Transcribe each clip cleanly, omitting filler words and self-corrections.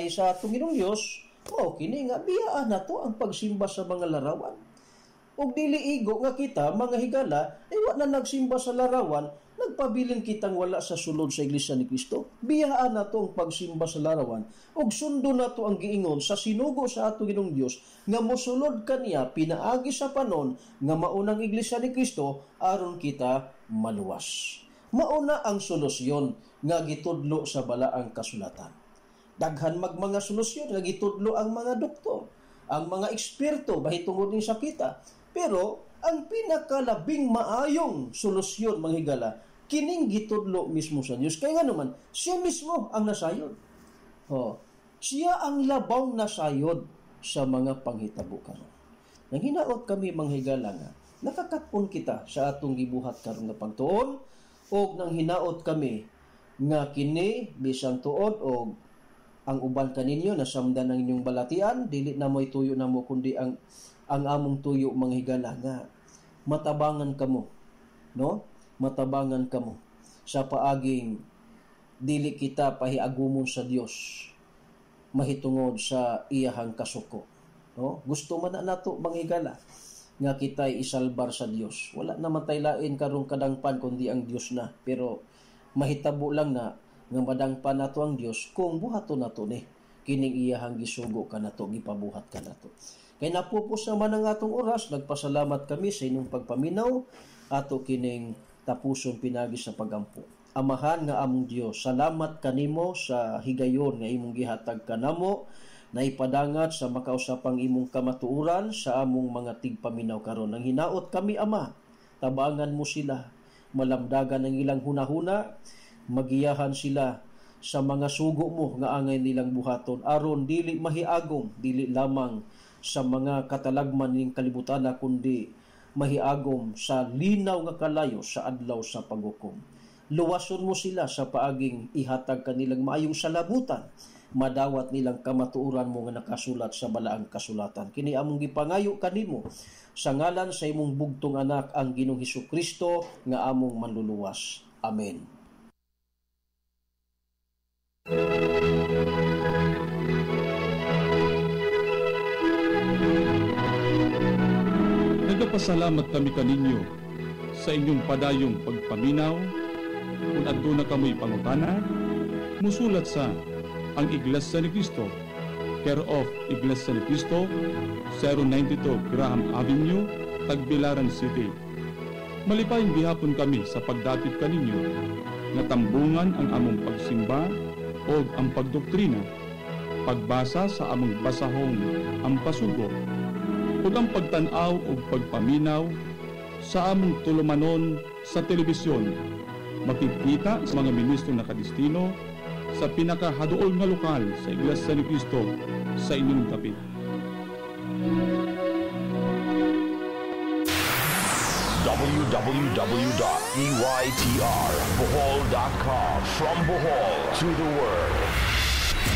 pagpamay sa atong Ginoong Dios, kini nga biyaan na to ang pagsimba sa mga larawan. Ug dili igo nga kita mga higala wa na nagsimba sa larawan, nagpabilin kitang wala sa sulod sa Iglesia ni Cristo. Biyaan na to ang pagsimba sa larawan ug sundo na to ang giingon sa sinugo sa ato Ginoong Dios nga mosulod kaniya pinaagi sa panon nga maunang Iglesia ni Cristo aron kita maluwas. Mauna ang solusyon nga gitudlo sa balaang kasulatan. Daghan mga solusyon nga gitudlo ang mga doktor, ang mga eksperto bahitungod ning sakita. Pero ang pinakalabing maayong solusyon mga higala, kining gitudlo mismo sa Dios. Kaya nga naman, siya mismo ang nasayod. Siya ang labang nasayod sa mga panghitabo karon. Nang hinaot kami mga higala nga, nakakatpon kita sa atong gibuhat karon nga pagtuon, o nang hinaot kami nga kini bisang tuod o ang uban kaninyo nasamdan ng inyong balatian, dili na mo'y tuyo na mo kundi ang among tuyo mga higala nga matabangan kamo, no? Matabangan kamo sa paaging dili kita pahiagumon sa Dios mahitungod sa iyahang kasuko, no? Gusto man na nato mga higala nga kita'y isalbar sa Dios. Wala naman tay lain karong kadangpan kundi ang Dios na. Pero mahitabo lang na nga madangpan nato ang Dios kung buhaton nato ni kining iyahang gisugo ka nato, gipabuhat ka nato. Kay napupos naman ang atong oras, nagpasalamat kami sa inyong pagpaminaw ato kining tapuson pinagi sa pagampo. Amahan nga among Dios, salamat kanimo sa higayon nga imong gihatag kanamo na ipadangat sa makausapang imong kamatuoran sa among mga tigpaminaw karon. Nang hinaot kami, Ama, tabangan mo sila, malamdagan ang ilang hunahuna, magiyahan sila sa mga sugo mo nga angay nilang buhaton, aron dili mahiagom, dili lamang sa mga katalagman ning kalibutan kundi mahiagom sa linaw nga kalayo sa adlaw sa paghukom. Luwason mo sila sa paaging ihatag kanilang maayong salabutan, madawat nilang kamatuoran mo nga nakasulat sa balaang kasulatan. Kini among gipangayo kanimo sa ngalan sa imong bugtong anak ang Ginoong Hesukristo nga among manluluwas. Amen. Nagapasalamat kami kaninyo sa inyong padayong pagpaminaw kung aduna kamoy pangutana, musulat sa ang Iglesia ni Cristo, care of Iglesia ni Cristo, 092 Graham Avenue, Tagbilaran City. Malipayong gihapon kami sa pagdapit kaninyo nga tambungan ang among pagsimba o ang pagdoktrina, pagbasa sa among basahong ang pasugo, o ang pagtanaw o pagpaminaw sa among tulumanon sa telebisyon, makikita sa mga ministro na kadistino sa pinakahaduol nga lokal sa Iglesia ni Cristo sa inyong dapit. www.eytrbohol.com. From Bohol to the world.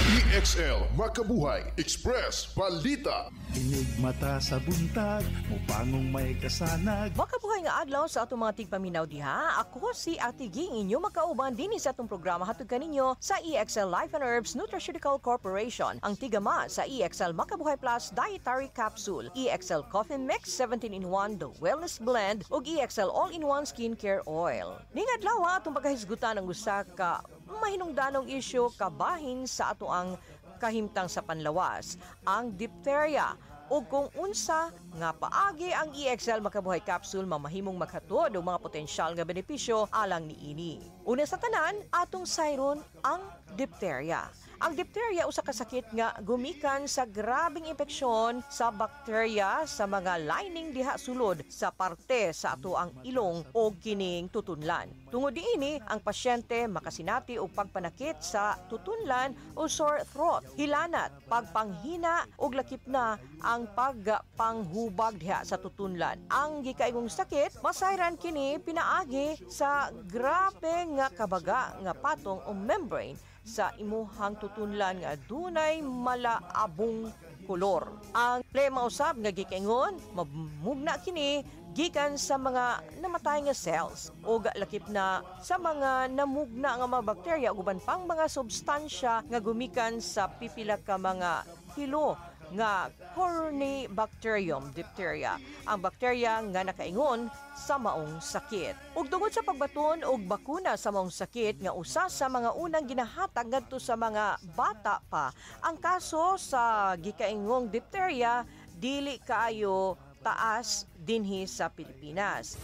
EXL Makabuhay Express Balita. Inig mata sa buntag, mupangong may kasanag. Makabuhay nga adlaw sa atong mga tigpaminaw diha. Ako si Ate Ging, inyo makauban din sa atong programa hatod kaninyo sa EXL Life and Herbs Nutraceutical Corporation. Ang tigama sa EXL Makabuhay Plus Dietary Capsule, EXL Coffee Mix 17-in-1 The Wellness Blend ug EXL All-in-1 Skincare Oil. Ning adlaw atong pagkahisgutan ang usa ka mahinungdanong isyu kabahin sa ato ang kahimtang sa panlawas, ang diphtheria, o kung unsa nga paagi ang EXL Makabuhay Capsule mamahimong maghatod og mga potensyal nga benepisyo alang niini. Una sa tanan, atong sayron ang diphtheria. Ang diphtheria usa ka sakit nga gumikan sa grabing impeksyon sa bakterya sa mga lining diha sulod sa parte sa ato ang ilong o kining tutunlan. Tungod diini, ang pasyente makasinati og pagpanakit sa tutunlan o sore throat, hilanat, pagpanghina ug lakip na ang pagpanghubag diha sa tutunlan. Ang gikaingong sakit masayran kini pinaagi sa grabe nga kabaga nga patong o membrane sa imuhang tutunlan nga dunay malaabong kolor. Ang plema usab nga gikaingon, mamugna kini gikan sa mga namatay nga cells o lakip na sa mga namugna nga mga bakterya ug uban pang mga substansya nga gumikan sa pipila ka mga hilo nga Corynebacterium diphtheria, ang bakterya nga nakaingon sa maong sakit. Ug tungod sa pagbaton og bakuna sa maong sakit nga usa sa mga unang ginahatag ngadto sa mga bata pa, ang kaso sa gikaingong diphtheria dili kaayo taas dinhi sa Pilipinas.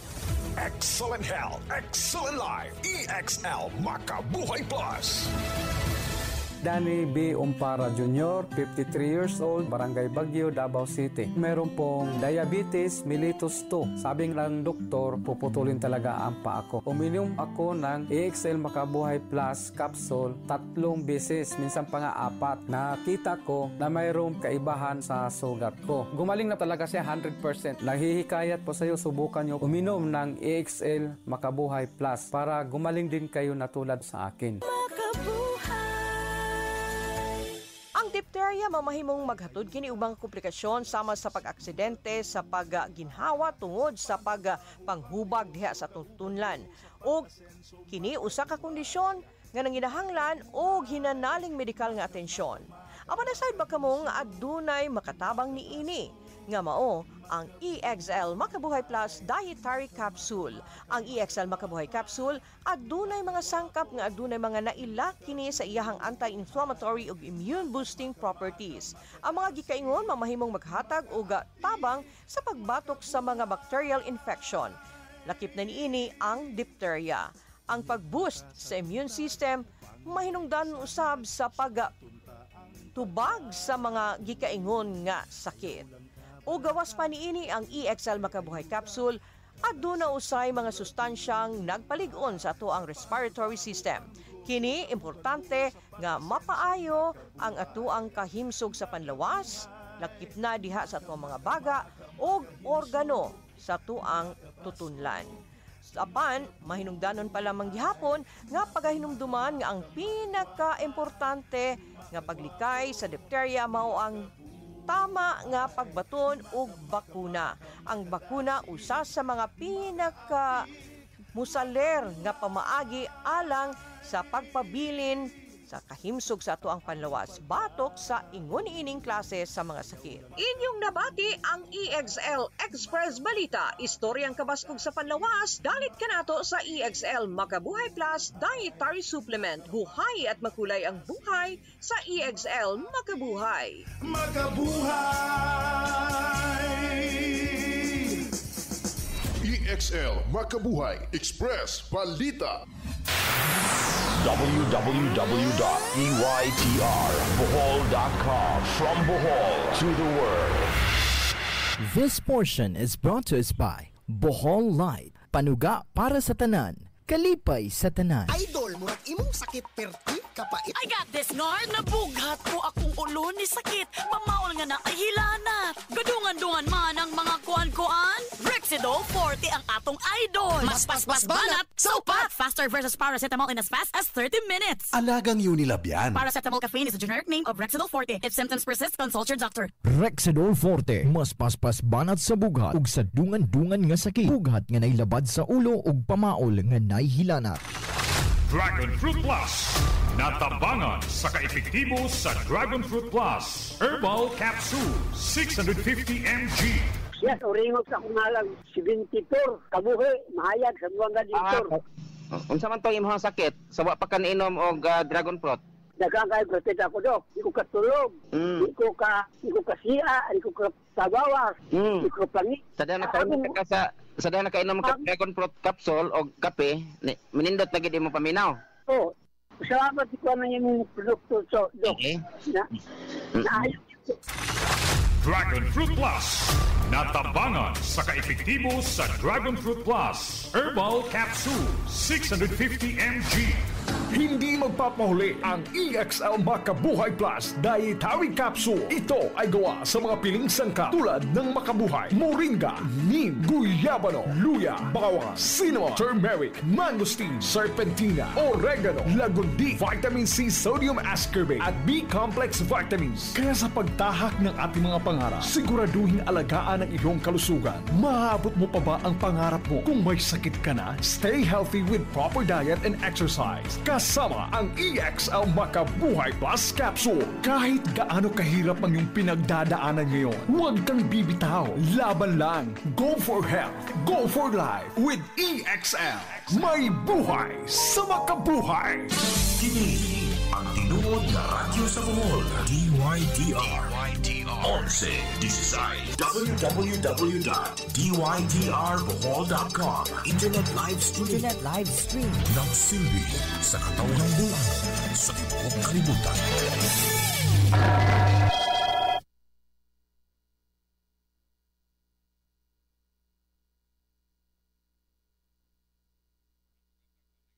Excellent health, excellent life. EXL Makabuhay Plus. Danny B. Umpara Jr., 53 years old, Barangay Baguio, Davao City. Meron pong diabetes mellitus 2. Sabing lang doktor, puputulin talaga ang paa ko. Uminom ako ng EXL Makabuhay Plus capsule 3 beses, minsan pa nga 4. Nakita ko na mayroong kaibahan sa sugat ko. Gumaling na talaga siya 100%. Naghihikayat po sa iyo, subukan nyo uminom ng EXL Makabuhay Plus para gumaling din kayo na tulad sa akin. Diphtheria mamahimong maghatod kini ubang komplikasyon sama sa pag-aksidente sa pagginhawa tungod sa panghubag diha sa tunlan o kini usa ka kondisyon nga nanginahanglan og hinanaling medikal nga atensyon. Apan aside ba kamong adunay makatabang niini nga mao ang EXL Makabuhay Plus Dietary Capsule. Ang EXL Makabuhay Capsule adunay mga sangkap nga adunay mga naila kini sa iyahang anti-inflammatory ug immune boosting properties. Ang mga gikaingon mamahimong maghatag og tabang sa pagbatok sa mga bacterial infection. Lakip na niini ang diphtheria. Ang pag-boost sa immune system mahinungdan usab sa pagtubag sa mga gikaingon nga sakit. O gawas pa niini ang EXL Makabuhay Capsule aduna usay mga sustansyang nagpalig-on sa atoang respiratory system. Kini importante nga mapaayo ang atoang kahimsog sa panlawas, lakip na diha sa atoang mga baga o organo sa atoang tutunlan. Apan, mahinungdanon pa lamang gihapon nga pagahinumduman nga ang pinaka-importante nga paglikay sa diphtheria mao ang tama nga pagbaton og bakuna. Ang bakuna usa sa mga musaler nga pamaagi alang sa pagpabilin sa kahimsog sa atoang panlawas batok sa ingon ining klase sa mga sakit. Inyong nabati ang EXL Express Balita, istoryang kabaskog sa panlawas, dalit kanato sa EXL Makabuhay Plus Dietary Supplement. Buhay at makulay ang buhay sa EXL Makabuhay. Makabuhay! EXL Makabuhay Express Balita. www.eytrbohol.com. From Bohol to the world. This portion is brought to us by Bohol Light. Panuga para sa tanan. Kalipay sa tanan. Idol, murag imong sakit perti kapait. I got this, Nard. Nabughat ko akong ulo ni sakit. Mamaol nga na ay hilanat. Gadungan-dungan man ang mga kuan-kuan. Rexidol 40 ang atong idol. Mas banat, so pat. Faster versus paracetamol in as fast as 30 minutes. Alagang Unilab yan. Paracetamol caffeine is a generic name of Rexidol 40. If symptoms persist, consult your doctor. Rexidol 40. Mas paspas banat sa bughat ug sa dungan-dungan nga sakit. Bughat nga nailabad sa ulo ug pamaol nga nahihilanat. Dragon Fruit Plus. Natabangan sa kaepektibo sa Dragon Fruit Plus. Herbal Capsule 650 mg. Yes, oringog sa kumalang 74. Kabuhi, mahayag sa buwang gaditor. Unsa man to imong sakit? Sa wa pa ka niinom og Dragon Fruit? Daghang kay protect ako dok. Di ko katulog. Di ko kasiya, di ko kabawas. Di ko pangi. Sada nakainom ka Dragon Fruit capsule o kape, minindot na gid mo paminaw. Oo. Salamat ko na yung produkto so dok. Okay. Dragon Fruit Plus. Natabangan sa kaepektibo sa Dragon Fruit Plus. Herbal Capsule 650 mg. Hindi magpapahuli ang EXL Makabuhay Plus Dietary Capsule. Ito ay gawa sa mga piling sangkap tulad ng Makabuhay, Moringa, Neem, Guyabano, Luya, Bawang, Cinnamon, Turmeric, Mangosteen, Serpentina, Oregano, Lagundi, Vitamin C, Sodium Ascorbate at B-complex vitamins. Kaya sa pagtahak ng ating mga pangarap, siguraduhin alagaan ang iyong kalusugan. Maabot mo pa ba ang pangarap mo? Kung may sakit ka na, stay healthy with proper diet and exercise. Kasama ang EXL Makabuhay Plus Capsule. Kahit gaano kahirap ang iyong pinagdadaanan ngayon, huwag kang bibitaw. Laban lang. Go for health. Go for life with EXL. May buhay sa makabuhay. Kini ang tinuod na radyo sa Bohol. DYDR 1116 www.dydrbohol.com. Internet live stream. Nagsilbi sa katawan ng bulan sa tibuok kalibutan.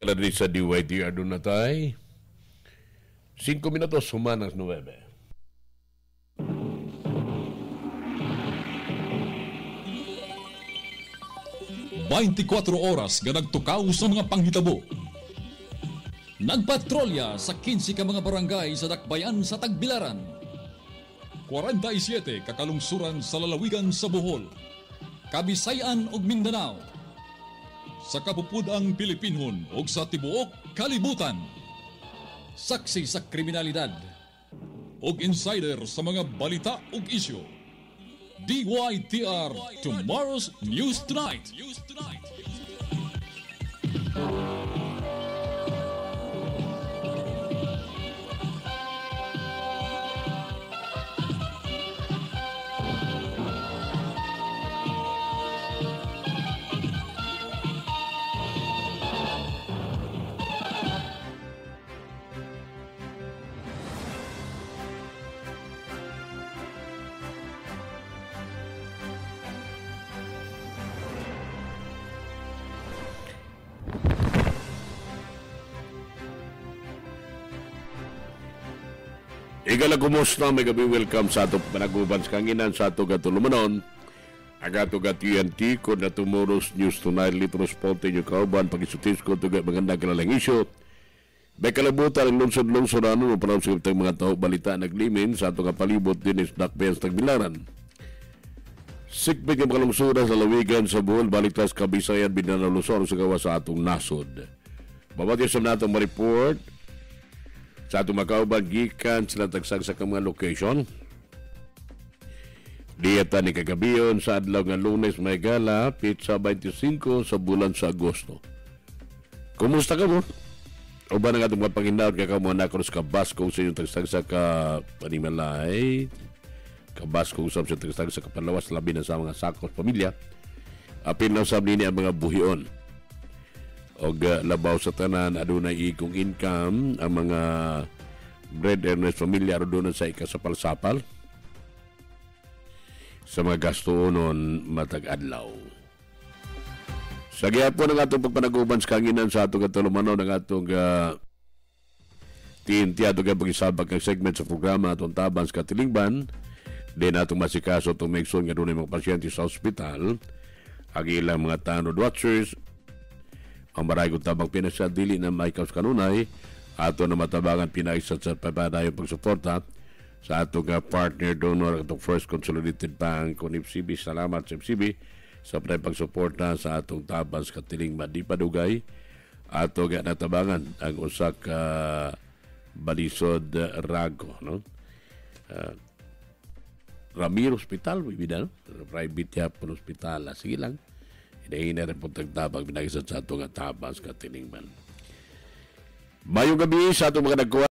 Kalari sa DYDR doon na tayo. 5 minutos humanas 9. 24 oras nga nagtukaw sa mga panghitabo. Nagpatrolya sa 15 ka mga barangay sa Dakbayan sa Tagbilaran. 47 kakalungsuran sa lalawigan sa Bohol, Kabisayan ug Mindanao. Sa kapupudang Pilipinhon ug sa tibuok kalibutan. Saksi sa kriminalidad ug insider sa mga balita ug isyu. DYTR Tomorrow's News Tonight. Igala kumusta, may gabi welcome sa ato panaguban sa kanginan sa ato gatulumanon. Agato TNT ko na Tomorrow's News Tonight Litros Ponte nyo kauban pag-isutis ko ito magandang kalalang isyo. May kalabutan ang lungsod-lungsod ano no parang sa mga tao balita naglimin sa ato kapalibot din is Dakbayan sa Tagbilaran. Sikbig ang kalungsuran sa lawigan sa Bohol, Balitas, Kabisayan, Mindanao, Luzon sa gawa sa atong nasod. Babatisan natong ma-report sa atong makauban gikan sila tagsag sa mga location. Dieta ni kagabiyon sa adlaw nga Lunes may gala, pizza 25 sa bulan sa Agosto. Kumusta ka mo? O ba nga itong mga panginaw kaya ka mga nakros kabasko sa inyong tagsag sa Panimalay, kabasko sa tagsag sa Kapalawas, labi na sa mga sakos pamilya. Apil lang sa nini ang mga buhion. O labaw sa tanan, adunay ikong income ang mga bread earners familiar doon sa ikasapal-sapal sa mga gasto nun matag-adlaw. Sa gihapon ng atong pagpanaguban sa kanginan sa atong katulumanon ng atong TNT atong pag-isabag ng segment sa programa atong taban sa katilingban din atong masikaso itong make sure nga doon mga pasyente sa ospital ang ilang mga tanod watchers ang maragod tabang pinasya dili na may kaos kanunay ato na matabangan pinaisat sa papadayong pagsuporta sa atong partner donor atong First Consolidated Bank kung FCB. Salamat sa FCB sa pagsuporta sa atong tabang sa katilingban. Di padugay ato nga natabangan ang usak Balisod Rago no? Ramiro Hospital no? Private yapon hospital. Sige lang hinahin na rin po tagtabang binagisat sa atong tabang sa katilingban. Mayong gabi sa atong mga nagkuha